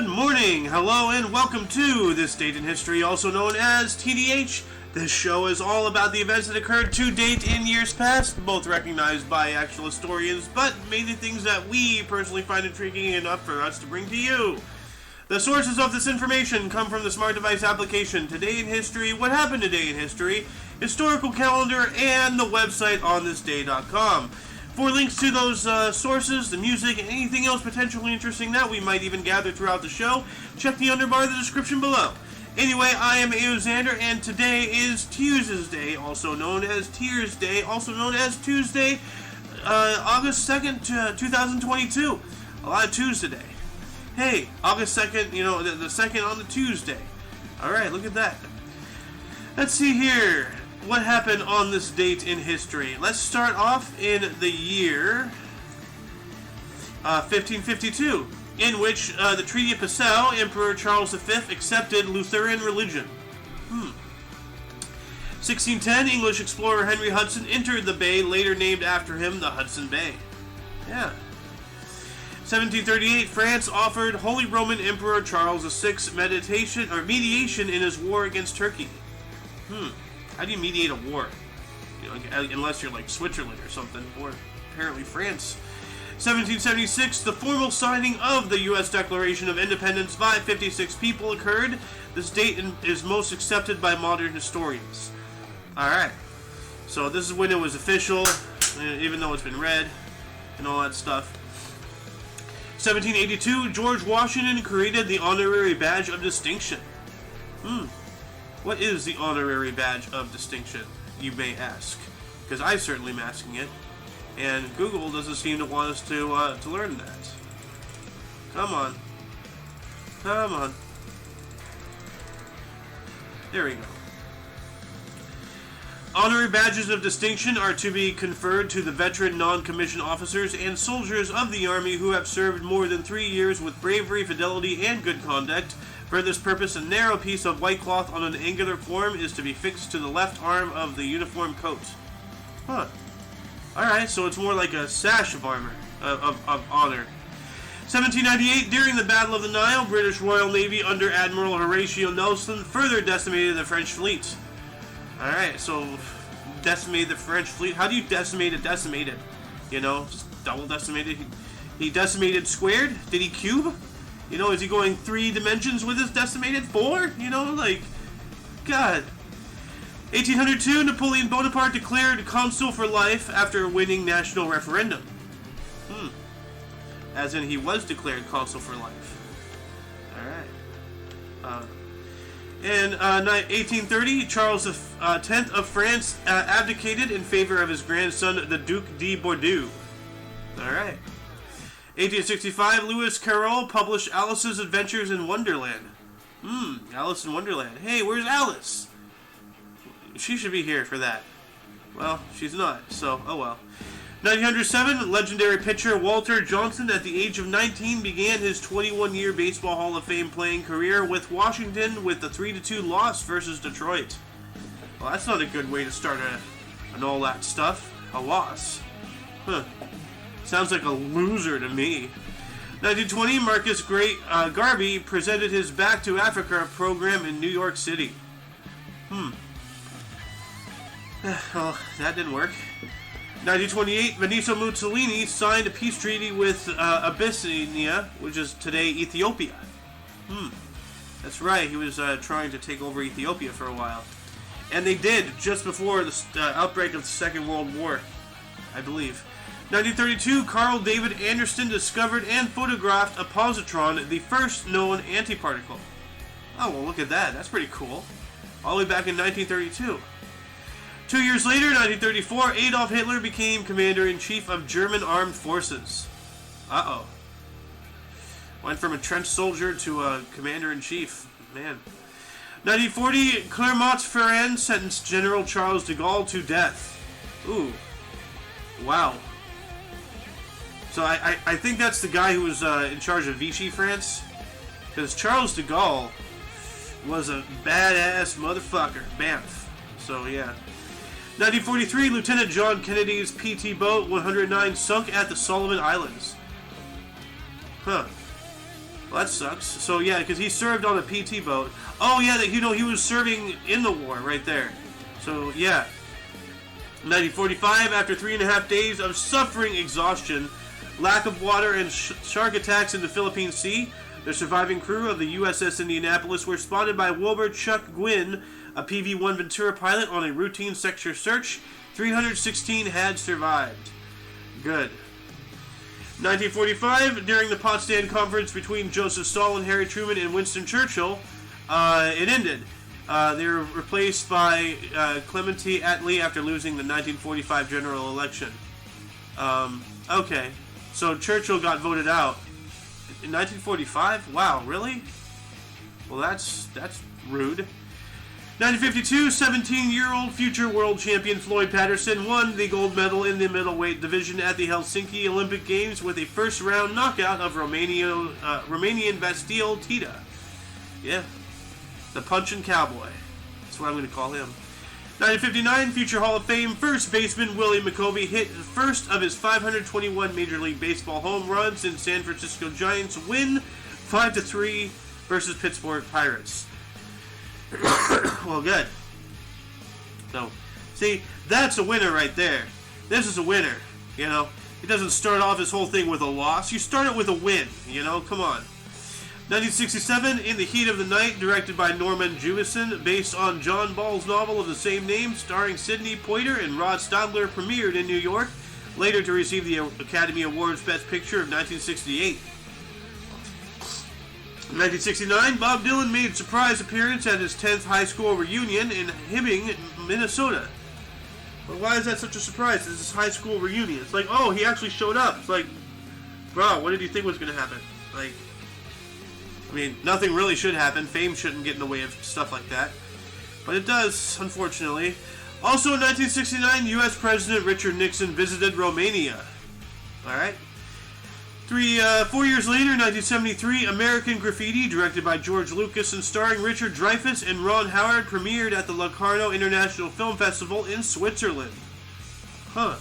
Good morning, hello, and welcome to This Date in History, also known as TDH. This show is all about the events that occurred to date in years past, both recognized by actual historians, but mainly things that we personally find intriguing enough for us to bring to you. The sources of this information come from the Smart Device application, Today in History, What Happened Today in History, Historical Calendar, and the website onthisday.com. For links to those sources, the music, and anything else potentially interesting that we might even gather throughout the show, check the underbar of the description below. Anyway, I am Aoxander, and today is Tuesday, also known as Tears Day, also known as Tuesday, August 2nd, 2022. A lot of twos today. Hey, August 2nd, you know, the second on the Tuesday. Alright, look at that. Let's see here. What happened on this date in history? Let's start off in the year 1552, in which the Treaty of Passau, Emperor Charles V accepted Lutheran religion. 1610, English explorer Henry Hudson entered the bay, later named after him, the Hudson Bay. Yeah. 1738, France offered Holy Roman Emperor Charles VI mediation in his war against Turkey. How do you mediate a war? You know, unless you're like Switzerland or something, or apparently France. 1776, the formal signing of the U.S. Declaration of Independence by 56 people occurred. This date is most accepted by modern historians. Alright, so this is when it was official, even though it's been read, and all that stuff. 1782, George Washington created the Honorary Badge of Distinction. What is the Honorary Badge of Distinction, you may ask? Because I certainly am asking it, and Google doesn't seem to want us to learn that. Come on. Come on. There we go. Honorary Badges of Distinction are to be conferred to the veteran non-commissioned officers and soldiers of the Army who have served more than 3 years with bravery, fidelity, and good conduct. For this purpose, a narrow piece of white cloth on an angular form is to be fixed to the left arm of the uniform coat. Alright, so it's more like a sash of armor, of honor. 1798, during the Battle of the Nile, British Royal Navy under Admiral Horatio Nelson further decimated the French fleet. Alright, so decimated the French fleet. How do you decimate a decimated? You know, just double decimated. He decimated squared? Did he cube? You know, is he going 3 dimensions with his decimated? 4? You know, like, God. 1802, Napoleon Bonaparte declared consul for life after winning national referendum. As in, he was declared consul for life. Alright. In 1830, Charles X of France abdicated in favor of his grandson, the Duc de Bordeaux. Alright. 1865, Lewis Carroll published Alice's Adventures in Wonderland. Alice in Wonderland. Hey, where's Alice? She should be here for that. Well, she's not, so oh well. 1907, legendary pitcher Walter Johnson, at the age of 19, began his 21-year Baseball Hall of Fame playing career with Washington with the 3-2 loss versus Detroit. Well, that's not a good way to start and all that stuff. A loss. Sounds like a loser to me. 1920, Marcus Garvey presented his Back to Africa program in New York City. Well, that didn't work. 1928, Benito Mussolini signed a peace treaty with Abyssinia, which is today Ethiopia. That's right, he was trying to take over Ethiopia for a while. And they did, just before the outbreak of the Second World War, I believe. 1932, Carl David Anderson discovered and photographed a positron, the first known antiparticle. Oh, well, look at that. That's pretty cool. All the way back in 1932. 2 years later, 1934, Adolf Hitler became Commander-in-Chief of German Armed Forces. Uh-oh. Went from a trench soldier to a Commander-in-Chief. Man. 1940, Clermont-Ferrand sentenced General Charles de Gaulle to death. Ooh. Wow. So I think that's the guy who was in charge of Vichy France. Because Charles de Gaulle was a badass motherfucker. Banff. So, yeah. 1943, Lieutenant John Kennedy's PT boat 109 sunk at the Solomon Islands. Huh. Well, that sucks. So, yeah, because he served on a PT boat. Oh, yeah, he was serving in the war right there. So, yeah. 1945, after 3.5 days of suffering exhaustion, lack of water, and shark attacks in the Philippine Sea, the surviving crew of the USS Indianapolis were spotted by Wilbur Chuck Gwynn, a PV-1 Ventura pilot, on a routine sector search. 316 had survived. Good. 1945, during the Potsdam Conference between Joseph Stalin, Harry Truman, and Winston Churchill, it ended. They were replaced by Clemente Attlee after losing the 1945 general election. Okay, so Churchill got voted out in 1945. Wow, really? Well, that's rude. 1952, 17-year-old future world champion Floyd Patterson won the gold medal in the middleweight division at the Helsinki Olympic Games with a first-round knockout of Romanian Vasile Tita. Yeah, the Punchin' Cowboy. That's what I'm going to call him. 1959, future Hall of Fame first baseman Willie Mccovey hit the first of his 521 Major League Baseball home runs in San Francisco Giants win 5-3 versus Pittsburgh Pirates. Well, good. So, see, that's a winner right there. This is a winner, you know. He doesn't start off his whole thing with a loss. You start it with a win, you know. Come on. 1967, In the Heat of the Night, directed by Norman Jewison, based on John Ball's novel of the same name, starring Sidney Poitier and Rod Stadler, premiered in New York, later to receive the Academy Awards Best Picture of 1968. In 1969, Bob Dylan made a surprise appearance at his 10th high school reunion in Hibbing, Minnesota. But why is that such a surprise? It's his high school reunion. It's like, oh, he actually showed up. It's like, bro, what did you think was going to happen? Like, I mean, nothing really should happen. Fame shouldn't get in the way of stuff like that. But it does, unfortunately. Also in 1969, U.S. President Richard Nixon visited Romania. Alright. 4 years later, 1973, American Graffiti, directed by George Lucas and starring Richard Dreyfuss and Ron Howard, premiered at the Locarno International Film Festival in Switzerland. Huh.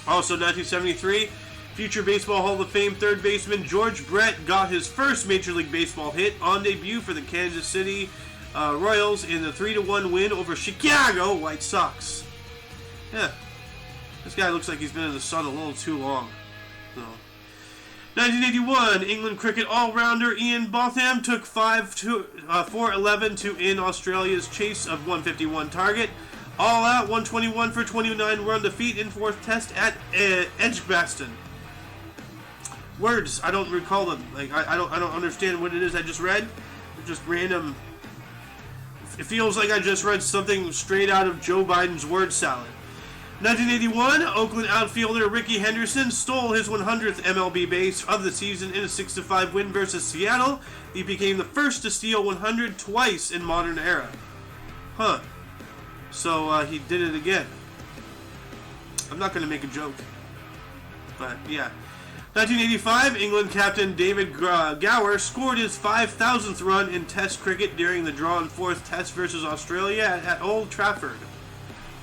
Also 1973, future Baseball Hall of Fame third baseman George Brett got his first Major League Baseball hit on debut for the Kansas City Royals in the 3-1 win over Chicago White Sox. Yeah. This guy looks like he's been in the sun a little too long. So. 1981, England cricket all-rounder Ian Botham took 4-11 to end Australia's chase of 151 target. All out, 121 for 29 run defeat in fourth test at Edgbaston. Words, I don't recall them. Like I don't understand what it is I just read. It's just random. It feels like I just read something straight out of Joe Biden's word salad. 1981, Oakland outfielder Ricky Henderson stole his 100th MLB base of the season in a 6-5 win versus Seattle. He became the first to steal 100 twice in modern era. Huh. So he did it again. I'm not going to make a joke. But yeah. 1985, England captain David Gower scored his 5,000th run in Test cricket during the drawn fourth Test versus Australia at Old Trafford.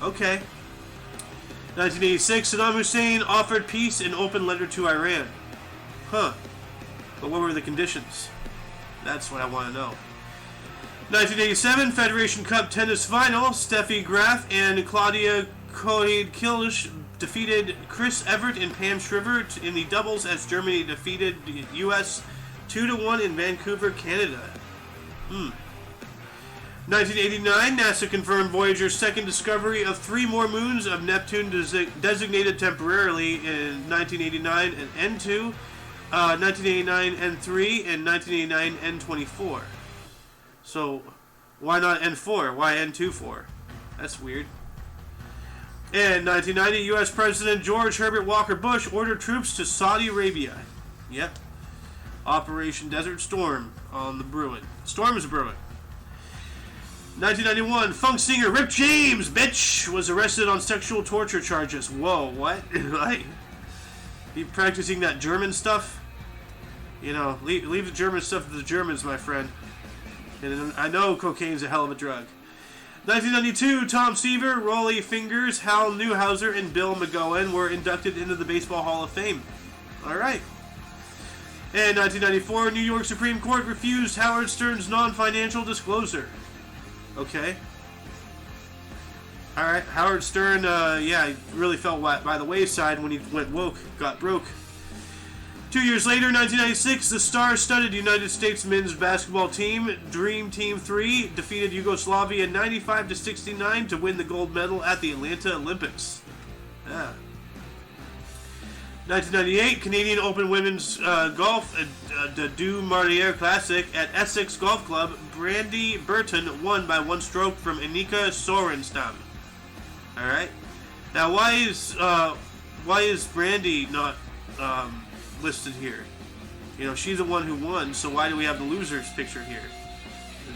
Okay. 1986, Saddam Hussein offered peace in open letter to Iran. Huh. But what were the conditions? That's what I want to know. 1987, Federation Cup tennis final, Steffi Graf and Claudia Kohde-Kilic defeated Chris Evert and Pam Shriver in the doubles as Germany defeated the U.S. 2-1 in Vancouver, Canada. 1989, NASA confirmed Voyager's second discovery of 3 more moons of Neptune designated temporarily in 1989 and N2, 1989 N3, and 1989 N24. So, why not N4? Why N2 for? That's weird. In 1990, U.S. President George Herbert Walker Bush ordered troops to Saudi Arabia. Yep. Operation Desert Storm on the brewing. Storm is brewing. 1991, funk singer Rick James, bitch, was arrested on sexual torture charges. Whoa, what? Like, you practicing that German stuff? You know, leave the German stuff to the Germans, my friend. And I know cocaine's a hell of a drug. 1992, Tom Seaver, Rollie Fingers, Hal Newhouser, and Bill McGowan were inducted into the Baseball Hall of Fame. All right. In 1994, New York Supreme Court refused Howard Stern's non-financial disclosure. Okay. Alright, Howard Stern, he really fell by the wayside when he went woke, got broke. 2 years later, 1996, the star-studded United States men's basketball team, Dream Team 3, defeated Yugoslavia 95-69 to win the gold medal at the Atlanta Olympics. Yeah. 1998, Canadian Open Women's Golf, the Du Maurier Classic at Essex Golf Club. Brandy Burton won by 1 stroke from Annika Sorenstam. All right. Now, why is Brandy not listed here? You know, she's the one who won. So why do we have the losers picture here?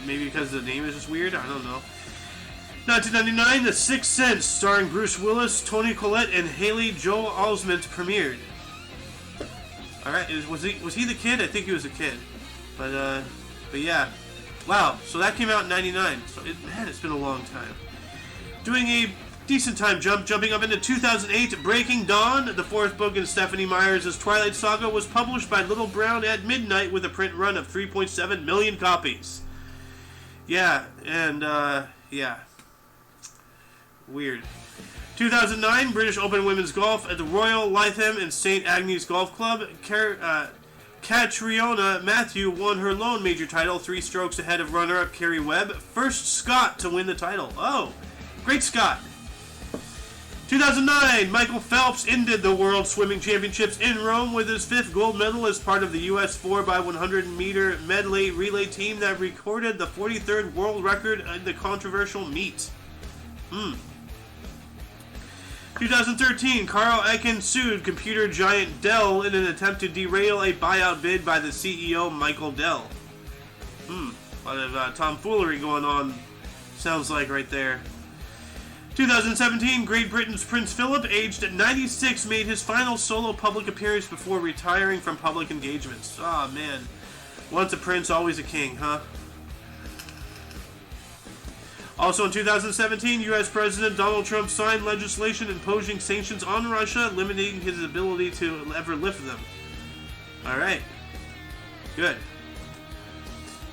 Maybe because the name is just weird. I don't know. 1999, The Sixth Sense, starring Bruce Willis, Toni Collette, and Haley Joel Osment, premiered. All right, was he the kid? I think he was a kid, but yeah, wow. So that came out in '99. So it's been a long time. Doing a decent time jumping up into 2008, Breaking Dawn, the 4th book in Stephanie Meyers' Twilight Saga, was published by Little Brown at midnight with a print run of 3.7 million copies. Yeah, and yeah. Weird. 2009, British Open Women's Golf at the Royal Lytham and St. Agnes Golf Club. Catriona Matthew won her lone major title, 3 strokes ahead of runner-up Kerry Webb. First Scot to win the title. Oh, great Scot. 2009, Michael Phelps ended the World Swimming Championships in Rome with his 5th gold medal as part of the U.S. 4x100 meter medley relay team that recorded the 43rd world record in the controversial meet. 2013, Carl Icahn sued computer giant Dell in an attempt to derail a buyout bid by the CEO Michael Dell. A lot of tomfoolery going on, sounds like right there. 2017, Great Britain's Prince Philip, aged 96, made his final solo public appearance before retiring from public engagements. Ah, man. Once a prince, always a king, huh? Also in 2017, U.S. President Donald Trump signed legislation imposing sanctions on Russia, limiting his ability to ever lift them. Alright. Good.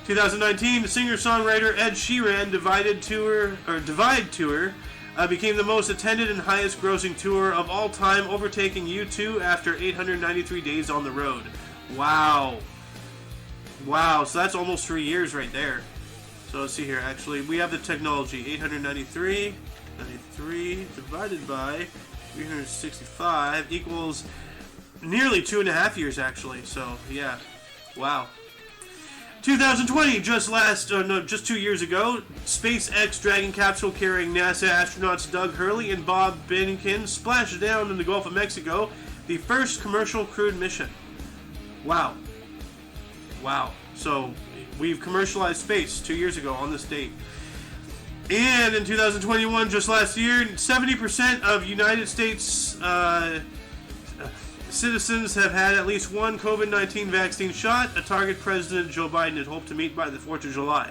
2019, the singer-songwriter Ed Sheeran Divide Tour became the most attended and highest-grossing tour of all time, overtaking U2 after 893 days on the road. Wow. Wow, so that's almost 3 years right there. So let's see here, actually, we have the technology. 893 divided by 365 equals nearly 2.5 years, actually. So, yeah. Wow. 2020, just 2 years ago, SpaceX Dragon capsule carrying NASA astronauts Doug Hurley and Bob Behnken splashed down in the Gulf of Mexico, the first commercial crewed mission. Wow. Wow. So, we've commercialized space 2 years ago on this date. And in 2021, just last year, 70% of United States citizens have had at least one COVID-19 vaccine shot, a target President Joe Biden had hoped to meet by the 4th of July.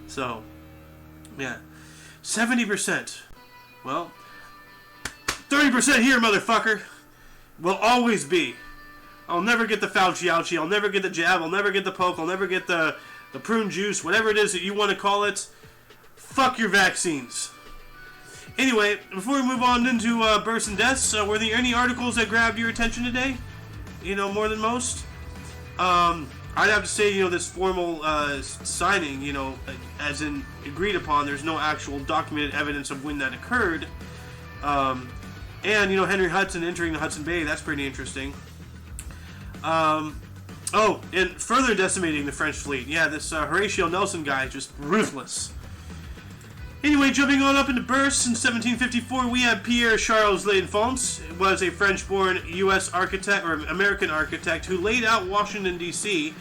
So, yeah. 70%. Well, 30% here, motherfucker. Will always be. I'll never get the Fauci ouchie, I'll never get the jab, I'll never get the poke, I'll never get the prune juice, whatever it is that you want to call it. Fuck your vaccines. Anyway, before we move on into births and deaths, were there any articles that grabbed your attention today? You know, more than most? I'd have to say, this formal signing, as in agreed upon, there's no actual documented evidence of when that occurred. And, Henry Hudson entering the Hudson Bay, that's pretty interesting. And further decimating the French fleet. Yeah, this Horatio Nelson guy, just ruthless. Anyway, jumping on up into births, in 1754 we have Pierre Charles L'Enfant. Was a French-born U.S. architect, or American architect, who laid out Washington, D.C.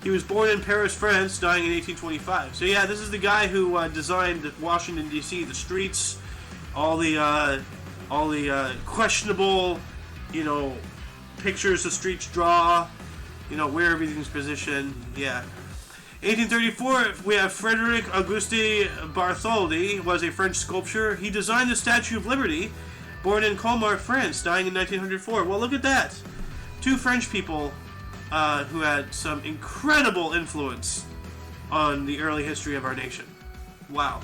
He was born in Paris, France, dying in 1825. So yeah, this is the guy who designed Washington, D.C., the streets, all the questionable, pictures the streets draw, where everything's positioned, yeah. 1834, we have Frederick Auguste Bartholdi, was a French sculptor. He designed the Statue of Liberty, born in Colmar, France, dying in 1904. Well, look at that. 2 French people who had some incredible influence on the early history of our nation. Wow.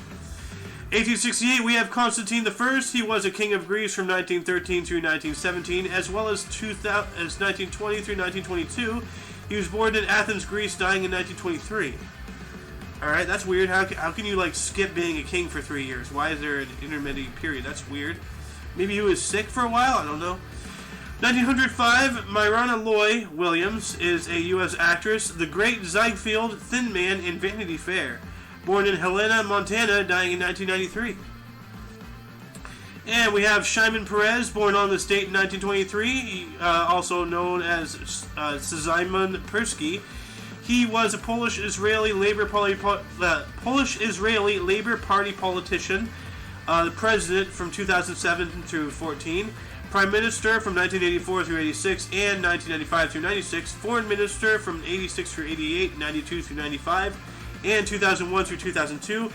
1868, we have Constantine I. He was a king of Greece from 1913 through 1917, as well as 1920 through 1922. He was born in Athens, Greece, dying in 1923. Alright, that's weird. How can you, like, skip being a king for 3 years? Why is there an intermediate period? That's weird. Maybe he was sick for a while? I don't know. 1905, Myrna Loy Williams is a U.S. actress. The Great Ziegfeld, Thin Man in Vanity Fair. Born in Helena, Montana, dying in 1993. And we have Shimon Perez, born on this date in 1923, also known as Szymon Persky. He was a Polish-Israeli Labor Party politician, the president from 2007 through 14, prime minister from 1984 through 86 and 1995 through 96, foreign minister from 86 through 88, 92 through 95, and 2001 through 2002.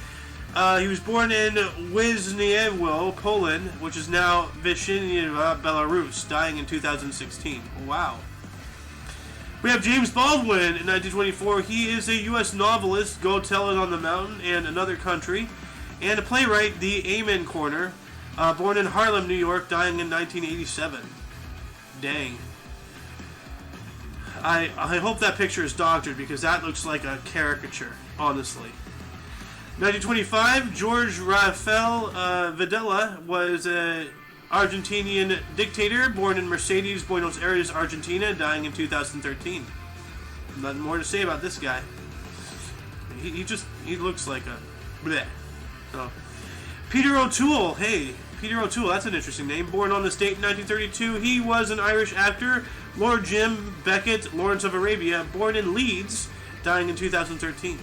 He was born in Wisniewo, Poland, which is now Vishnyevo, Belarus, dying in 2016. Wow. We have James Baldwin in 1924. He is a U.S. novelist, Go Tell It on the Mountain and Another Country, and a playwright, The Amen Corner, born in Harlem, New York, dying in 1987. Dang. I hope that picture is doctored, because that looks like a caricature, honestly. 1925, George Rafael Videla was an Argentinian dictator, born in Mercedes, Buenos Aires, Argentina, dying in 2013. Nothing more to say about this guy. He looks like a bleh. So, Peter O'Toole, hey, Peter O'Toole, that's an interesting name. Born on this date in 1932, he was an Irish actor. Lord Jim Beckett, Lawrence of Arabia, born in Leeds, dying in 2013.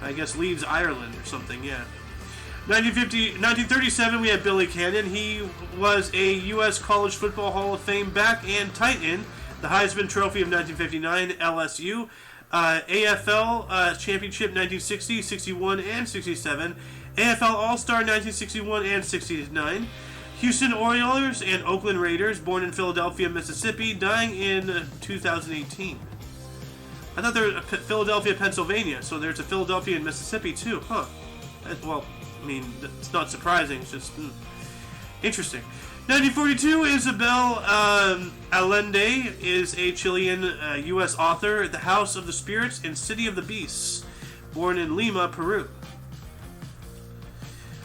I guess Leeds, Ireland or something, yeah. 1937, we have Billy Cannon. He was a U.S. College Football Hall of Fame back and tight end, the Heisman Trophy of 1959, LSU, AFL Championship 1960, 61, and 67, AFL All-Star 1961 and 69, Houston Oilers and Oakland Raiders, born in Philadelphia, Mississippi, dying in 2018. I thought there was Philadelphia, Pennsylvania, so there's a Philadelphia in Mississippi too, huh? Well, I mean, it's not surprising, it's just interesting. 1942, Isabel Allende is a Chilean U.S. author, The House of the Spirits and City of the Beasts, born in Lima, Peru.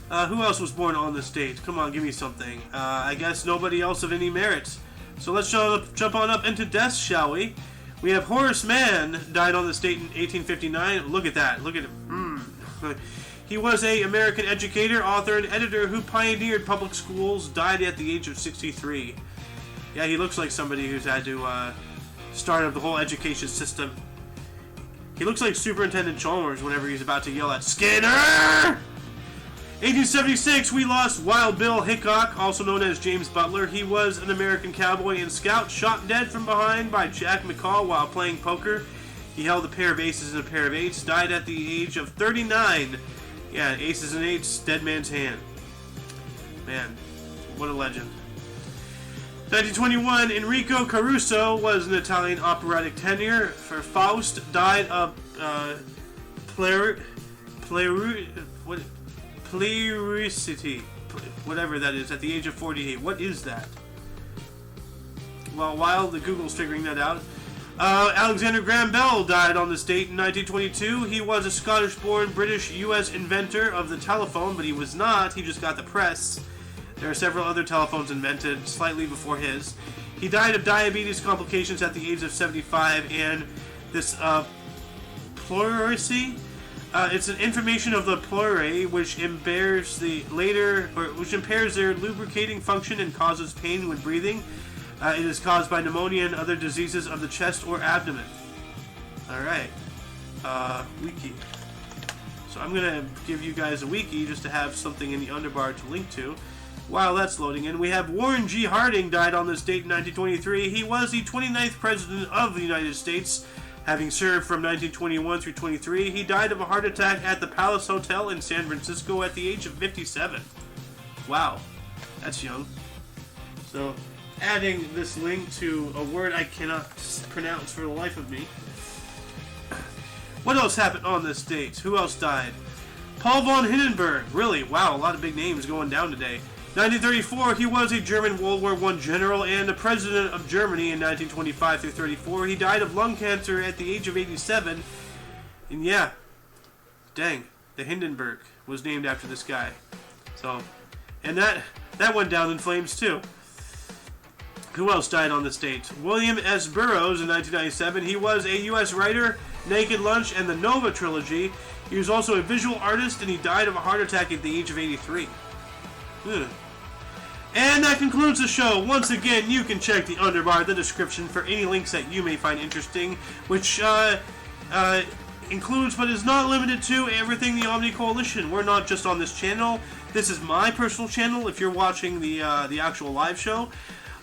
Who else was born on this date? Come on, give me something. I guess nobody else of any merit. So let's jump on up into deaths, shall we? We have Horace Mann, died on this date in 1859. Look at that. Look at him. He was an American educator, author, and editor who pioneered public schools, died at the age of 63. Yeah, he looks like somebody who's had to start up the whole education system. He looks like Superintendent Chalmers whenever he's about to yell at Skinner! 1876, we lost Wild Bill Hickok, also known as James Butler. He was an American cowboy and scout, shot dead from behind by Jack McCall while playing poker. He held a pair of aces and a pair of eights, died at the age of 39. Yeah, aces and eights, dead man's hand. Man, what a legend. 1921, Enrico Caruso was an Italian operatic tenor for Faust, died of pleurisy, whatever that is, at the age of 48. What is that? Well, while the Google's figuring that out, Alexander Graham Bell died on this date in 1922. He was a Scottish-born British-U.S. inventor of the telephone, but he was not. He just got the press. There are several other telephones invented slightly before his. He died of diabetes complications at the age of 75, and this pleurisy, it's an inflammation of the pleurae, which impairs their lubricating function and causes pain when breathing. It is caused by pneumonia and other diseases of the chest or abdomen. Alright. Wiki. So I'm going to give you guys a wiki just to have something in the underbar to link to. While that's loading in, we have Warren G. Harding, died on this date in 1923. He was the 29th President of the United States, having served from 1921 through 23. He died of a heart attack at the Palace Hotel in San Francisco at the age of 57. Wow. That's young. So, adding this link to a word I cannot pronounce for the life of me. What else happened on this date? Who else died? Paul von Hindenburg. Really? Wow, a lot of big names going down today. 1934, he was a German World War I general and the president of Germany in 1925 through 34. He died of lung cancer at the age of 87. And yeah, dang, the Hindenburg was named after this guy. So, and that went down in flames too. Who else died on this date? William S. Burroughs in 1997. He was a U.S. writer, Naked Lunch, and the Nova trilogy. He was also a visual artist, and he died of a heart attack at the age of 83. And that concludes the show. Once again, you can check the underbar, the description, for any links that you may find interesting, which includes, but is not limited to, everything the Omni Coalition. We're not just on this channel. This is my personal channel if you're watching the actual live show.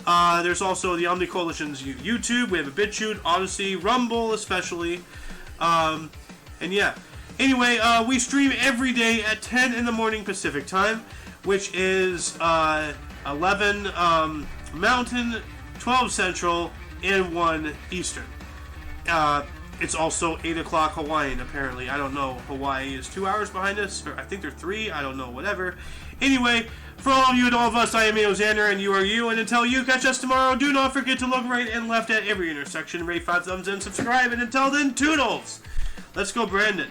There's also the Omni Coalition's YouTube. We have a BitChute, Odyssey, Rumble especially. And yeah. Anyway, we stream every day at 10 in the morning Pacific time, which is 11 Mountain, 12 Central, and 1 Eastern. It's also 8 o'clock Hawaiian, apparently. I don't know. Hawaii is 2 hours behind us, or I think they're 3. I don't know. Whatever. Anyway, for all of you and all of us, I am Xander, and you are you. And until you catch us tomorrow, do not forget to look right and left at every intersection, rate 5 thumbs, and subscribe. And until then, toodles! Let's go, Brandon.